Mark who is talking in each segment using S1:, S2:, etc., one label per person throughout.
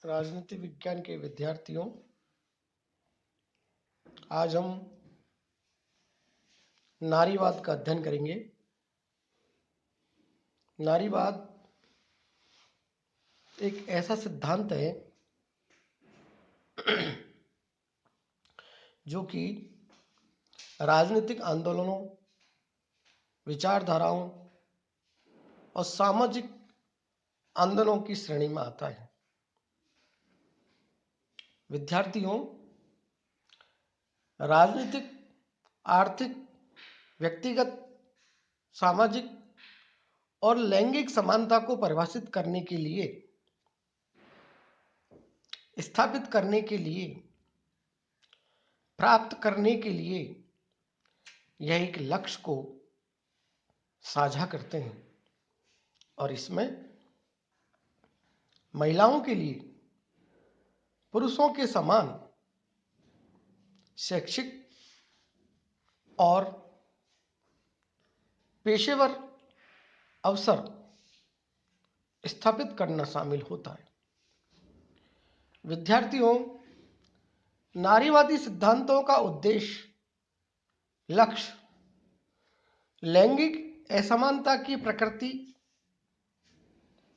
S1: राजनीति विज्ञान के विद्यार्थियों, आज हम नारीवाद का अध्ययन करेंगे। नारीवाद एक ऐसा सिद्धांत है जो कि राजनीतिक आंदोलनों, विचारधाराओं और सामाजिक आंदोलनों की श्रेणी में आता है। विद्यार्थियों, राजनीतिक, आर्थिक, व्यक्तिगत, सामाजिक और लैंगिक समानता को परिभाषित करने के लिए, स्थापित करने के लिए, प्राप्त करने के लिए यह एक लक्ष्य को साझा करते हैं और इसमें महिलाओं के लिए पुरुषों के समान शैक्षिक और पेशेवर अवसर स्थापित करना शामिल होता है। विद्यार्थियों, नारीवादी सिद्धांतों का उद्देश्य, लक्ष्य लैंगिक असमानता की प्रकृति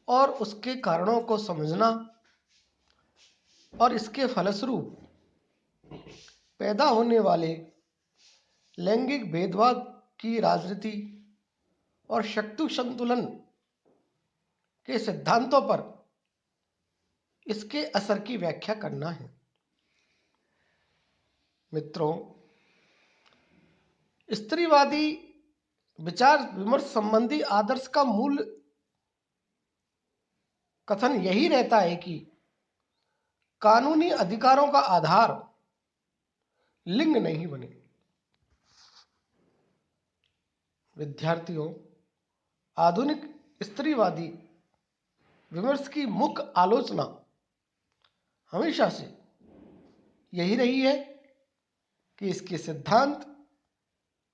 S1: और उसके कारणों को समझना और इसके फलस्वरूप पैदा होने वाले लैंगिक भेदभाव की राजनीति और शक्ति संतुलन के सिद्धांतों पर इसके असर की व्याख्या करना है। मित्रों, स्त्रीवादी विचार विमर्श संबंधी आदर्श का मूल कथन यही रहता है कि कानूनी अधिकारों का आधार लिंग नहीं बने। विद्यार्थियों, आधुनिक स्त्रीवादी विमर्श की मुख्य आलोचना हमेशा से यही रही है कि इसके सिद्धांत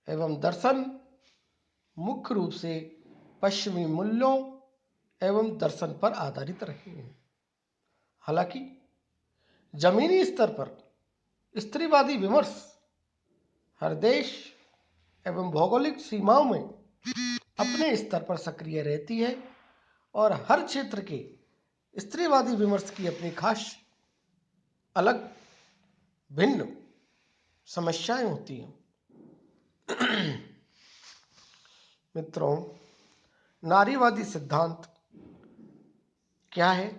S1: एवं दर्शन मुख्य रूप से पश्चिमी मूल्यों एवं दर्शन पर आधारित रहे हैं। हालांकि जमीनी स्तर पर स्त्रीवादी विमर्श हर देश एवं भौगोलिक सीमाओं में अपने स्तर पर सक्रिय रहती है और हर क्षेत्र के स्त्रीवादी विमर्श की अपनी खास अलग भिन्न समस्याएं होती हैं। मित्रों, नारीवादी सिद्धांत क्या है,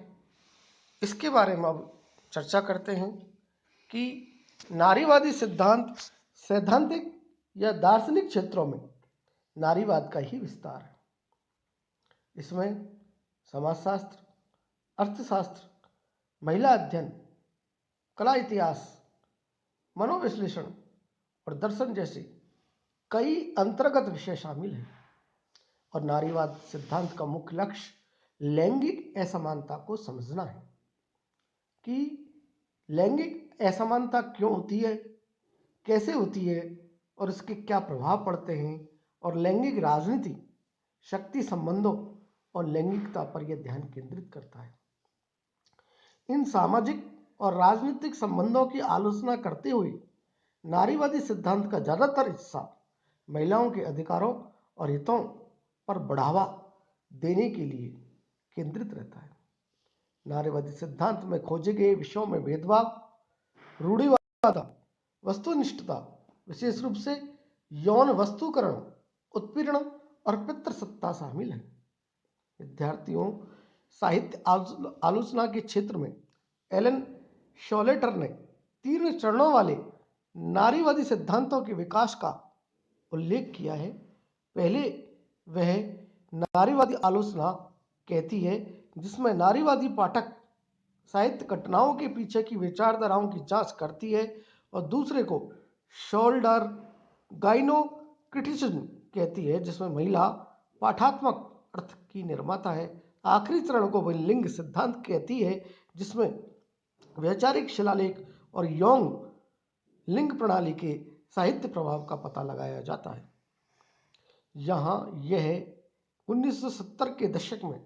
S1: इसके बारे में अब चर्चा करते हैं कि नारीवादी सिद्धांत सैद्धांतिक या दार्शनिक क्षेत्रों में नारीवाद का ही विस्तार है। इसमें समाजशास्त्र, अर्थशास्त्र, महिला अध्ययन, कला इतिहास, मनोविश्लेषण और दर्शन जैसे कई अंतर्गत विषय शामिल हैं और नारीवाद सिद्धांत का मुख्य लक्ष्य लैंगिक असमानता को समझना है कि लैंगिक असमानता क्यों होती है, कैसे होती है और इसके क्या प्रभाव पड़ते हैं और लैंगिक राजनीति शक्ति संबंधों और लैंगिकता पर यह ध्यान केंद्रित करता है। इन सामाजिक और राजनीतिक संबंधों की आलोचना करते हुए नारीवादी सिद्धांत का ज्यादातर हिस्सा महिलाओं के अधिकारों और हितों पर बढ़ावा देने के लिए केंद्रित रहता है। नारीवादी सिद्धांत में खोजे गए विषयों में भेदभाव, रूढ़िवाद, वस्तुनिष्ठता, विशेष रूप से यौन वस्तुकरण, उत्पीड़न और पितृसत्ता शामिल है। विद्यार्थियों, साहित्य आलोचना के क्षेत्र में एलन शॉलेटर ने 3 चरणों वाले नारीवादी सिद्धांतों के विकास का उल्लेख किया है। पहले वह नारीवादी आलोचना कहती है जिसमें नारीवादी पाठक साहित्य घटनाओं के पीछे की विचारधाराओं की जांच करती है और दूसरे को शोल्डर गाइनो क्रिटिसिज्म कहती है जिसमें महिला पाठात्मक अर्थ की निर्माता है। आखिरी चरण को वह लिंग सिद्धांत कहती है जिसमें वैचारिक शिलालेख और यौन लिंग प्रणाली के साहित्य प्रभाव का पता लगाया जाता है। यहाँ यह 1970 के दशक में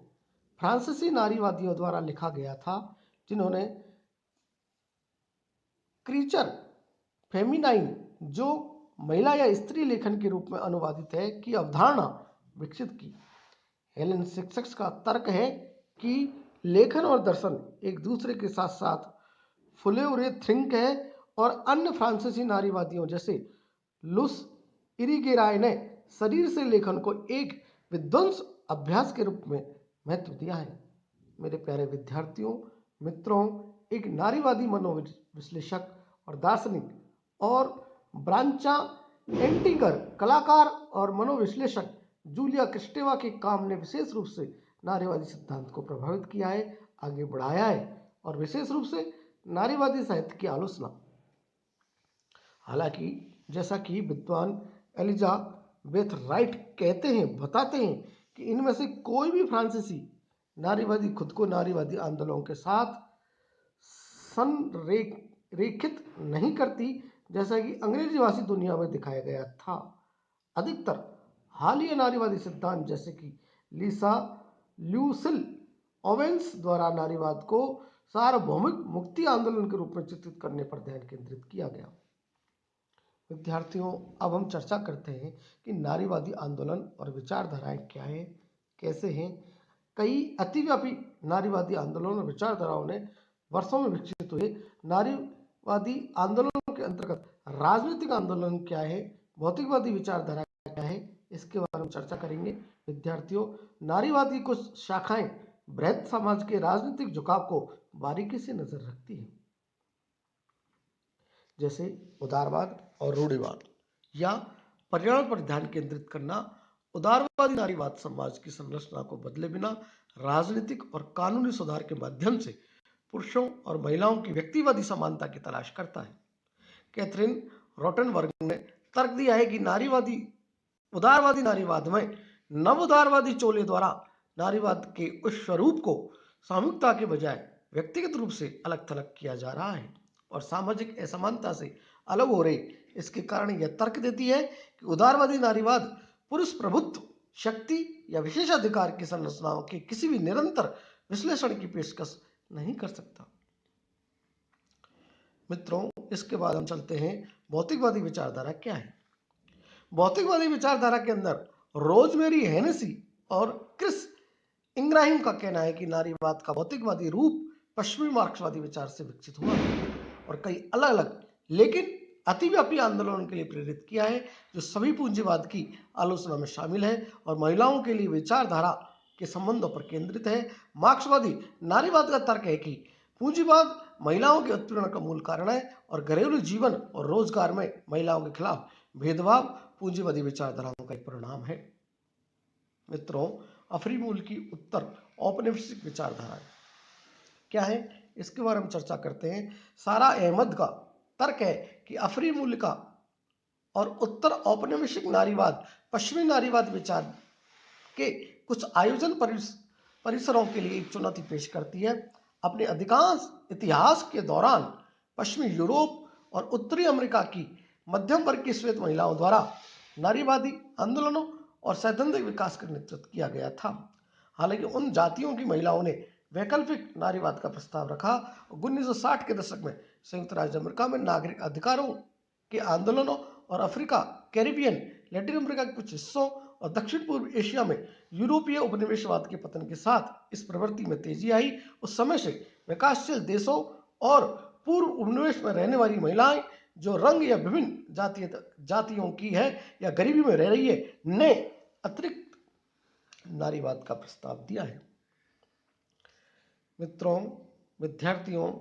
S1: फ्रांसीसी नारीवादियों द्वारा लिखा गया था जिन्होंने क्रीचर फेमिनाइन, जो महिला या स्त्री लेखन के रूप में अनुवादित है, की अवधारणा विकसित की। हेलेन शिक्षक का तर्क है कि लेखन और दर्शन एक दूसरे के साथ साथ फुलेवरे थ्रिंक है और अन्य फ्रांसीसी नारीवादियों जैसे लुस इरिगेराय ने शरीर से लेखन को एक विध्वंस अभ्यास के रूप में महत्व दिया है। मेरे प्यारे विद्यार्थियों, मित्रों, एक नारीवादी मनोविश्लेषक और दार्शनिक और ब्रांचा एंटिगर कलाकार और मनोविश्लेषक जूलिया क्रिस्टेवा के काम ने विशेष रूप से नारीवादी सिद्धांत को प्रभावित किया है, आगे बढ़ाया है और विशेष रूप से नारीवादी साहित्य की आलोचना। हालांकि जैसा कि विद्वान एलिजाबेथ राइट बताते हैं कि इनमें से कोई भी फ्रांसीसी नारीवादी खुद को नारीवादी आंदोलनों के साथ संरेखित नहीं करती, जैसा कि अंग्रेजी भाषी दुनिया में दिखाया गया था। अधिकतर हालिया नारीवादी सिद्धांत जैसे कि लीसा ल्यूसिल ओवेंस द्वारा नारीवाद को सार्वभौमिक मुक्ति आंदोलन के रूप में चित्रित करने पर ध्यान केंद्रित किया गया। विद्यार्थियों, अब हम चर्चा करते हैं कि नारीवादी आंदोलन और विचारधाराएं क्या हैं, कैसे हैं। कई अतिव्यापी नारीवादी आंदोलन और विचारधाराओं ने वर्षों में विकसित हुए। नारीवादी आंदोलनों के अंतर्गत राजनीतिक आंदोलन क्या है, भौतिकवादी विचारधारा क्या है, इसके बारे में चर्चा करेंगे। विद्यार्थियों, नारीवादी कुछ शाखाएं बृहत समाज के राजनीतिक झुकाव को बारीकी से नजर रखती है, जैसे उदारवाद और रूढ़िवाद या पर्यावरण पर ध्यान केंद्रित करना। उदारवादी नारीवाद समाज की संरचना को बदले बिना राजनीतिक और कानूनी सुधार के माध्यम से पुरुषों और महिलाओं की व्यक्तिवादी समानता की तलाश करता है। कैथरीन रोटनबर्ग ने तर्क दिया है कि उदारवादी नारीवाद में नव उदारवादी चोले द्वारा नारीवाद के उस स्वरूप को सामूहिकता के बजाय व्यक्तिगत रूप से अलग थलग किया जा रहा है और सामाजिक असमानता से अलग हो रही। इसके कारण यह तर्क देती है कि उदारवादी नारीवाद पुरुष प्रभुत्व, शक्ति या विशेषाधिकार की संरचनाओं के किसी भी निरंतर विश्लेषण की पेशकश नहीं कर सकता। मित्रों, इसके बाद हम चलते हैं भौतिकवादी विचारधारा क्या है। भौतिकवादी विचारधारा के अंदर रोजमेरी हेनेसी और क्रिस इंग्राहिम का कहना है कि नारीवाद का भौतिकवादी रूप पश्चिमी मार्क्सवादी विचार से विकसित हुआ और कई अलग अलग लेकिन अतिव्यापी आंदोलनों के लिए प्रेरित किया है, जो सभी पूंजीवाद की आलोचना में शामिल है और महिलाओं के लिए विचारधारा के संबंधों पर केंद्रित है। मार्क्सवादी नारीवाद का तर्क है कि पूंजीवाद महिलाओं के उत्पीड़न का मूल कारण है और घरेलू जीवन और रोजगार में महिलाओं के खिलाफ भेदभाव पूंजीवादी विचारधाराओं का एक परिणाम है। मित्रों, अफरी मूल की उत्तर औपनिवेशिक विचारधारा क्या है, इसके बारे में चर्चा करते हैं। सारा अहमद का तर्क है कि अफरी मूल का और उत्तर औपनिवेशिक नारीवाद पश्चिमी नारीवाद विचार के कुछ आयोजन परिसरों के लिए एक चुनौती पेश करती है। अपने अधिकांश इतिहास के दौरान पश्चिमी यूरोप और उत्तरी अमेरिका की मध्यम वर्ग की श्वेत महिलाओं द्वारा नारीवादी आंदोलनों और सैद्धांतिक विकास का नेतृत्व किया गया था। हालांकि उन जातियों की महिलाओं ने वैकल्पिक नारीवाद का प्रस्ताव रखा। 1960 के दशक में संयुक्त राज्य अमेरिका में नागरिक अधिकारों के आंदोलनों और अफ्रीका, कैरिबियन, लैटिन अमेरिका के कुछ हिस्सों और दक्षिण पूर्व एशिया में यूरोपीय उपनिवेशवाद के पतन के साथ इस प्रवृत्ति में तेजी आई। उस समय से विकासशील देशों और पूर्व उपनिवेश में रहने वाली महिलाएं जो रंग या विभिन्न जातियों की है या गरीबी में रह रही है ने अतिरिक्त नारीवाद का प्रस्ताव दिया है। मित्रों, विद्यार्थियों,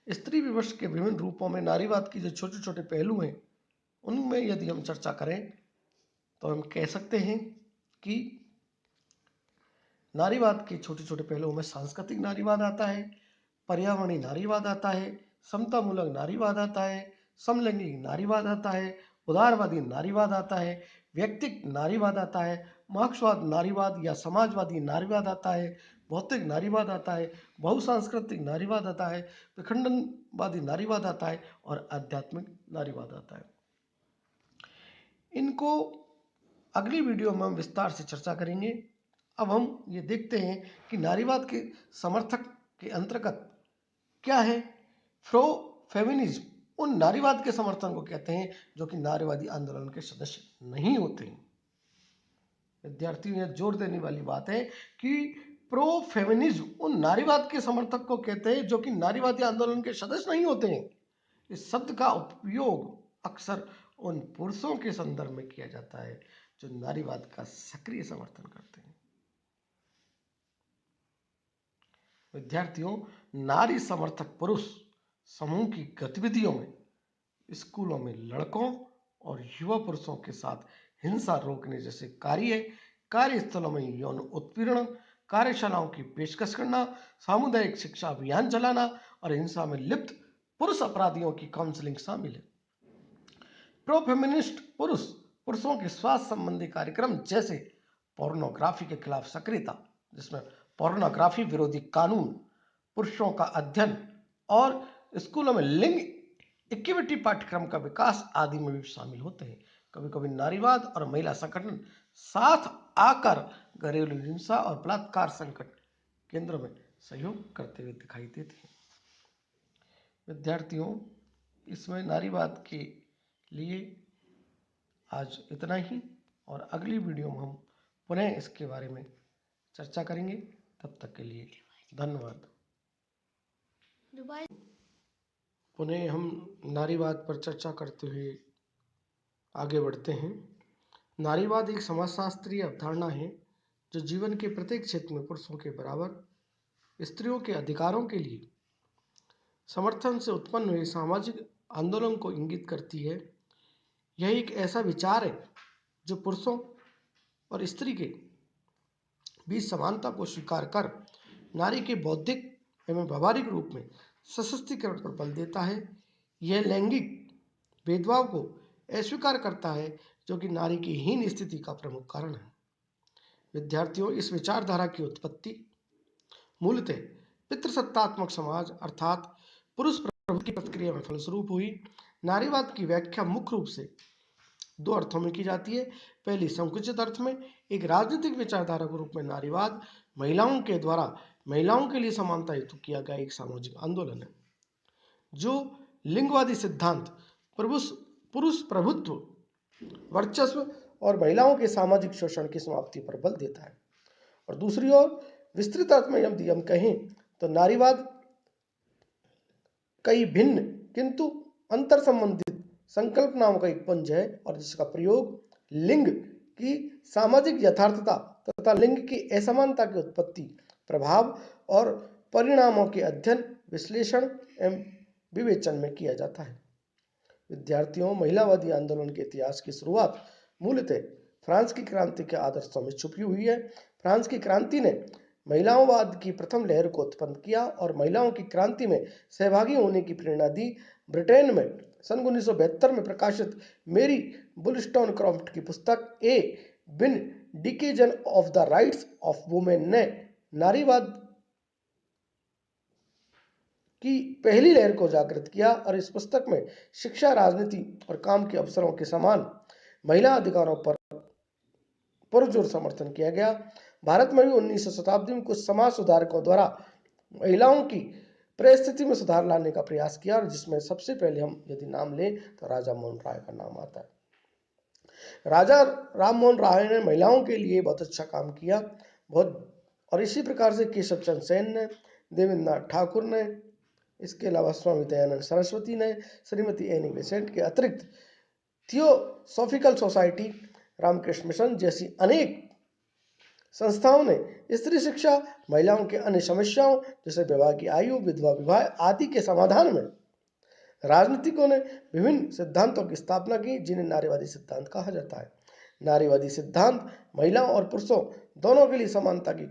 S1: स्त्री विवश के विभिन्न रूपों में नारीवाद की जो छोटे छोटे पहलू हैं, उनमें यदि हम चर्चा करें तो हम कह सकते हैं कि नारीवाद के छोटे छोटे पहलुओं में सांस्कृतिक नारीवाद आता है, पर्यावरणीय नारीवाद आता है, समतामूलक नारीवाद आता है, समलैंगिक नारीवाद आता है, उदारवादी नारीवाद आता है, व्यक्तिक नारीवाद आता है, मार्क्सवाद नारीवाद या समाजवादी नारीवाद आता है, भौतिक नारीवाद आता है, बहुसांस्कृतिक नारीवाद आता है, विखंडनवादी नारीवाद आता है और आध्यात्मिक नारीवाद आता है। इनको अगली वीडियो में हम विस्तार से चर्चा करेंगे। अब हम ये देखते हैं कि नारीवाद के समर्थक के अंतर्गत क्या है? फ्रो फेमिनिज्म उन नारीवाद के समर्थन को कहते हैं जो कि नारीवादी आंदोलन के सदस्य नहीं होते हैं। विद्यार्थियों, यह जोर देने वाली बात है कि प्रो फेमिनिज्म उन नारीवाद के समर्थक को कहते हैं जो कि नारीवादी आंदोलन के सदस्य नहीं होते हैं। इस शब्द का उपयोग अक्सर उन पुरुषों के संदर्भ में किया जाता है जो नारीवाद का सक्रिय समर्थन करते हैं। विद्यार्थियों, नारी समर्थक पुरुष समूह की गतिविधियों में स्कूलों में लड़कों और युवा पुरुषों के साथ हिंसा रोकने जैसे कार्य, कार्यस्थलों में यौन उत्पीड़न, कार्यशालाओं की पेशकश करना, सामुदायिक शिक्षा अभियान चलाना और हिंसा में लिप्त पुरुष अपराधियों की काउंसलिंग शामिल है। प्रो फेमिनिस्ट पुरुषों के स्वास्थ्य संबंधी कार्यक्रम जैसे पोर्नोग्राफी के खिलाफ सक्रियता, जिसमें पोर्नोग्राफी विरोधी कानून, पुरुषों का अध्ययन और स्कूलों में लिंग इक्विटी पाठ्यक्रम का विकास आदि में भी शामिल होते हैं। कभी कभी नारीवाद और महिला संगठन साथ आकर घरेलू हिंसा और बलात्कार संकट केंद्रों में सहयोग करते हुए दिखाई देते हैं। विद्यार्थियों, इसमें नारीवाद के लिए आज इतना ही, और अगली वीडियो में हम पुनः इसके बारे में चर्चा करेंगे। तब तक के लिए धन्यवाद। पुनः हम नारीवाद पर चर्चा करते हुए आगे बढ़ते हैं। नारीवाद एक समाजशास्त्रीय अवधारणा है जो जीवन के प्रत्येक क्षेत्र में पुरुषों के बराबर स्त्रियों के अधिकारों के लिए समर्थन से उत्पन्न हुए सामाजिक आंदोलन को इंगित करती है। यह एक ऐसा विचार है जो पुरुषों और स्त्री के बीच समानता को स्वीकार कर नारी के बौद्धिक एवं व्यवहारिक रूप में सशक्तिकरण पर बल देता है। यह लैंगिक भेदभाव को अस्वीकार करता है जो कि नारी की हीन स्थिति का प्रमुख कारण है। विद्यार्थियों, इस विचारधारा की उत्पत्ति मूलतः पितृसत्तात्मक समाज अर्थात पुरुष प्रभुत्व की प्रक्रिया में फलस्वरूप हुई। नारीवाद की व्याख्या मुख्य रूप से दो अर्थों में की जाती है। पहली, संकुचित अर्थ में एक राजनीतिक विचारधारा के रूप में नारीवाद महिलाओं के द्वारा महिलाओं के लिए समानता हेतु किया गया एक सामाजिक आंदोलन है जो लिंगवादी सिद्धांत, पुरुष प्रभुत्व, वर्चस्व और महिलाओं के सामाजिक शोषण की समाप्ति पर बल देता है। और दूसरी ओर विस्तृत अर्थ में यदि हम कहें तो नारीवाद कई भिन्न किंतु अंतर संबंधित संकल्पनाओं का एक पुंज है और जिसका प्रयोग लिंग की सामाजिक यथार्थता तथा लिंग की असमानता की उत्पत्ति, प्रभाव और परिणामों के अध्ययन, विश्लेषण एवं विवेचन में किया जाता है। विद्यार्थियों, महिलावादी आंदोलन के इतिहास की शुरुआत मूलतः फ्रांस की क्रांति के आदर्शों में छुपी हुई है। फ्रांस की क्रांति ने महिलावाद की प्रथम लहर को उत्पन्न किया और महिलाओं की क्रांति में सहभागी होने की प्रेरणा दी। ब्रिटेन में सन 1972 में प्रकाशित मेरी वुllstonecraft की पुस्तक a vindication of the rights of women ने नारीवाद की पहली लहर को जागृत किया और इस पुस्तक में शिक्षा, राजनीति और काम के अवसरों के समान महिला अधिकारों पर पुरजोर समर्थन किया गया। भारत में भी 19वीं शताब्दी में कुछ समाज सुधारकों द्वारा महिलाओं की परिस्थिति में सुधार लाने का प्रयास किया और जिसमें सबसे पहले हम यदि नाम लें तो राजा मोहन राय का नाम आता है। राजा राम मोहन राय ने महिलाओं के लिए बहुत अच्छा काम किया और इसी प्रकार से केशव चंद्र सेन ने, देवेंद्रनाथ ठाकुर ने, इसके अलावा स्वामी दयानंद सरस्वती ने, श्रीमती एनी बेसेंट के अतिरिक्त थियोसॉफिकल सोसाइटी, रामकृष्ण मिशन जैसी अनेक संस्थाओं ने स्त्री शिक्षा, महिलाओं के अन्य समस्याओं जैसे विवाह की आयु, विधवा विवाह आदि के समाधान में राजनीतिकों ने विभिन्न सिद्धांतों की स्थापना की जिन्हें नारीवादी सिद्धांत कहा जाता है। नारीवादी सिद्धांत महिलाओं और पुरुषों दोनों के लिए समानता की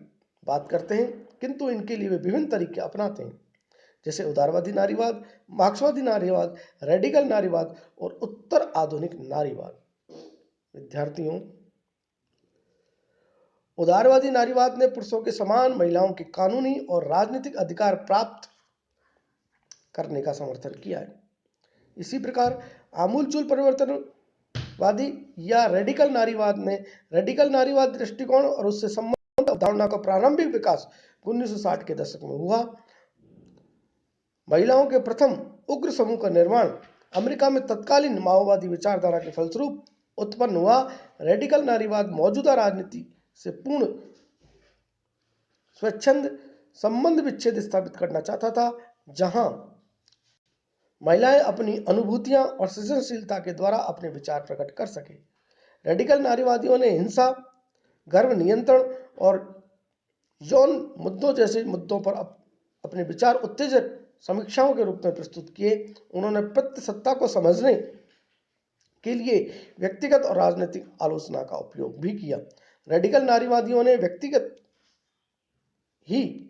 S1: बात करते हैं किंतु इनके लिए वे विभिन्न तरीके अपनाते हैं जैसे उदारवादी नारीवाद, मार्क्सवादी नारीवाद, रेडिकल नारीवाद और उत्तर आधुनिक नारीवाद। विद्यार्थियों, उदारवादी नारीवाद ने पुरुषों के समान महिलाओं के कानूनी और राजनीतिक अधिकार प्राप्त करने का समर्थन किया है। इसी प्रकार आमूलचूल परिवर्तनवादी या रेडिकल नारीवाद ने रेडिकल नारीवाद दृष्टिकोण और उससे संबंधित अवधारणा का प्रारंभिक विकास 1960 के दशक में हुआ महिलाओं के प्रथम उग्र समूह का निर्माण अमेरिका में तत्कालीन माओवादी विचारधारा के फलस्वरूप उत्पन्न हुआ। रेडिकल नारीवाद मौजूदा राजनीति से पूर्ण स्वच्छंद संबंध विच्छेद स्थापित करना चाहता था, जहां महिलाएं अपनी अनुभूतियां और सृजनशीलता के द्वारा अपने विचार प्रकट कर सके। रेडिकल नारीवादियों ने हिंसा, गर्भ नियंत्रण और यौन मुद्दों जैसे मुद्दों पर अपने विचार उत्तेजक समीक्षाओं के रूप में प्रस्तुत किए। उन्होंने पितृसत्ता को समझने के लिए व्यक्तिगत और राजनीतिक आलोचना का उपयोग भी किया। रेडिकल नारीवादियों ने व्यक्तिगत ही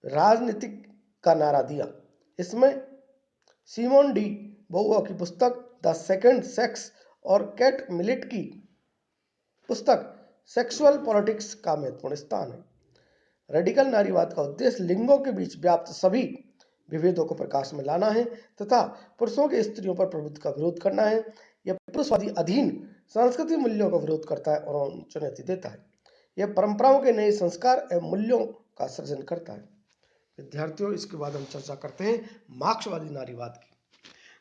S1: राजनीतिक का नारा दिया। इसमें सिमोन डी बोउआ की पुस्तक द सेकंड सेक्स और कैट मिलेट की पुस्तक सेक्सुअल पॉलिटिक्स का महत्वपूर्ण स्थान है। रेडिकल नारीवाद का उद्देश्य लिंगों के बीच व्याप्त सभी विभेदों को प्रकाश में लाना है तथा पुरुषों के स्त्रियों पर प्रभुत्व का विरोध करना है। यह पुरुषवादी अधीन सांस्कृतिक मूल्यों का विरोध करता है और उन्हें चुनौती देता है। यह परंपराओं के नए संस्कार एवं मूल्यों का सृजन करता है। विद्यार्थियों, इसके बाद हम चर्चा करते हैं मार्क्सवादी नारीवाद की।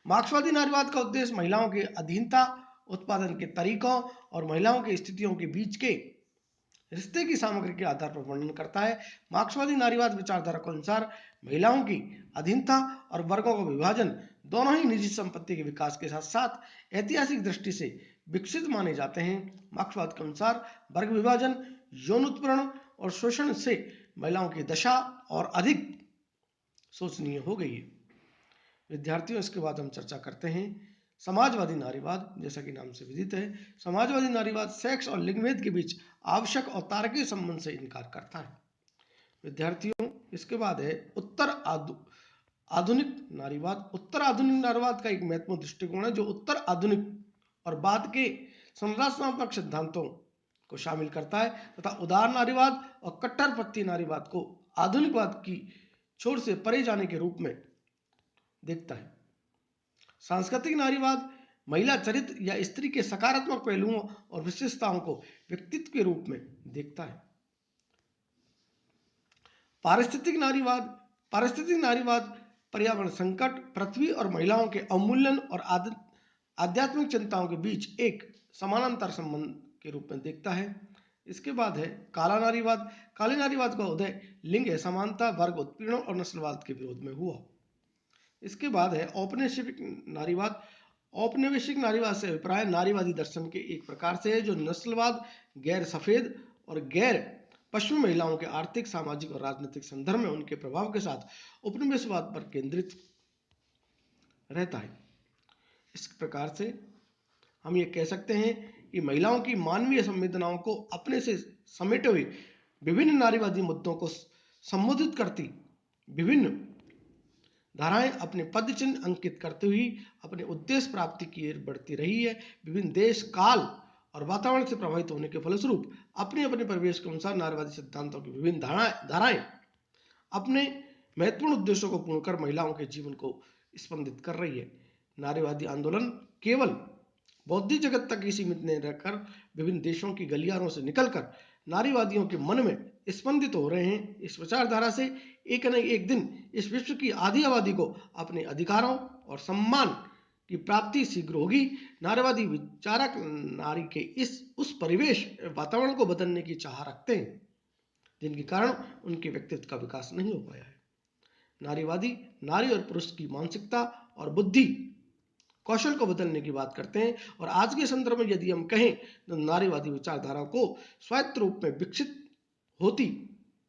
S1: मार्क्सवादी नारीवाद का उद्देश्य महिलाओं के अधीनता, उत्पादन के तरीकों और महिलाओं की स्थितियों के बीच के रिश्ते की सामग्री के आधार पर वर्णन करता है। मार्क्सवादी नारीवाद विचारधारा के अनुसार महिलाओं की अधीनता और वर्गों का विभाजन दोनों ही निजी संपत्ति के विकास के साथ साथ ऐतिहासिक दृष्टि से विकसित माने जाते हैं। मार्क्सवाद के अनुसार वर्ग विभाजन, यौन उत्पीड़न और शोषण से महिलाओं की दशा और अधिक शोचनीय हो गई है। विद्यार्थियों, इसके बाद हम चर्चा करते हैं समाजवादी नारीवाद। जैसा कि नाम से विदित है, समाजवादी नारीवाद सेक्स और लिंगभेद के बीच आवश्यक और तार्किक संबंध से इनकार करता है। विद्यार्थियों, इसके बाद है आधुनिक नारीवाद। उत्तर आधुनिक नारीवाद का एक महत्वपूर्ण दृष्टिकोण है जो उत्तर आधुनिक और बाद के संरचनात्मक सिद्धांतों को शामिल करता है तथा उदार नारीवाद और कट्टरपंथी नारीवाद को आधुनिकवाद की छोर से परे जाने के रूप में देखता है। सांस्कृतिक नारीवाद महिला चरित्र या स्त्री के सकारात्मक पहलुओं और विशेषताओं को व्यक्तित्व के रूप में देखता है। पारिस्थितिक नारीवाद पर्यावरण संकट, पृथ्वी और महिलाओं के अवमूल्यन और आध्यात्मिक चिंताओं के बीच एक समानांतर संबंध के रूप में देखता है। इसके बाद है काला नारीवाद। काले नारीवाद का उदय लिंग असमानता, वर्ग उत्पीड़न और नस्लवाद के विरोध में हुआ। इसके बाद है औपनिवेशिक नारीवाद। औपनिवेशिक नारीवाद से अभिप्राय नारीवादी दर्शन के एक प्रकार से है जो नस्लवाद, गैर सफेद और गैर पश्चिमी महिलाओं के आर्थिक, सामाजिक और राजनीतिक संदर्भ में उनके प्रभाव के साथ उपनिवेशवाद पर केंद्रित रहता है। इस प्रकार से हम ये कह सकते हैं कि महिलाओं की मानवीय संवेदनाओं को अपने से समेटे हुए विभिन्न नारीवादी मुद्दों को संबोधित करती विभिन्न धाराएं अपने पद चिन्ह अंकित करते हुए अपने उद्देश्य प्राप्ति की ओर बढ़ती रही है। विभिन्न देश, काल और वातावरण से प्रभावित होने के फलस्वरूप अपने अपने परिवेश के अनुसार नारीवादी सिद्धांतों की विभिन्न धाराएं अपने महत्वपूर्ण उद्देश्यों को पूर्ण कर महिलाओं के जीवन को स्पंदित कर रही है। नारीवादी आंदोलन केवल बौद्धिक जगत तक ही सीमित नहीं रहकर विभिन्न देशों की गलियारों से निकलकर नारीवादियों के मन में स्पंदित हो रहे हैं। इस विचारधारा से एक न एक दिन इस विश्व की आधी आबादी को अपने अधिकारों और सम्मान की प्राप्ति शीघ्र होगी। नारीवादी विचारक नारी के उस परिवेश वातावरण को बदलने की चाह रखते हैं जिनके कारण उनके व्यक्तित्व का विकास नहीं हो पाया है। नारीवादी नारी और पुरुष की मानसिकता और बुद्धि कौशल को बदलने की बात करते हैं और आज के संदर्भ में यदि हम कहें तो नारीवादी विचारधारा को स्वायत्त रूप में विकसित होती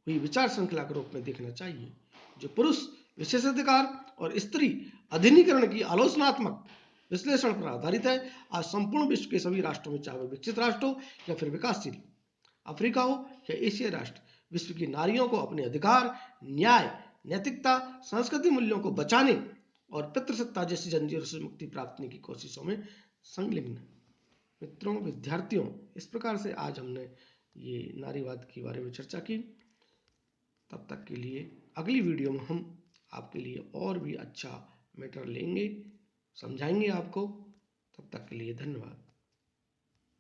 S1: हुई विचार श्रृंखला के रूप में देखना चाहिए जो पुरुष विशेषाधिकार और स्त्री अधिनिकरण की आलोचनात्मक विश्लेषण पर आधारित है। आज संपूर्ण विश्व के सभी राष्ट्रों में, चाहे विकसित राष्ट्र हो या फिर विकासशील अफ्रीका हो या एशियाई राष्ट्र, विश्व की नारियों को अपने अधिकार, न्याय, नैतिकता, सांस्कृतिक मूल्यों को बचाने और पितृसत्ता जैसी जंजीरों से मुक्ति प्राप्त करने की कोशिशों में संलग्न। मित्रों, विद्यार्थियों, इस प्रकार से आज हमने ये नारीवाद के बारे में चर्चा की। तब तक के लिए अगली वीडियो में हम आपके लिए और भी अच्छा मैटर लेंगे, समझाएंगे आपको। तब तक के लिए धन्यवाद।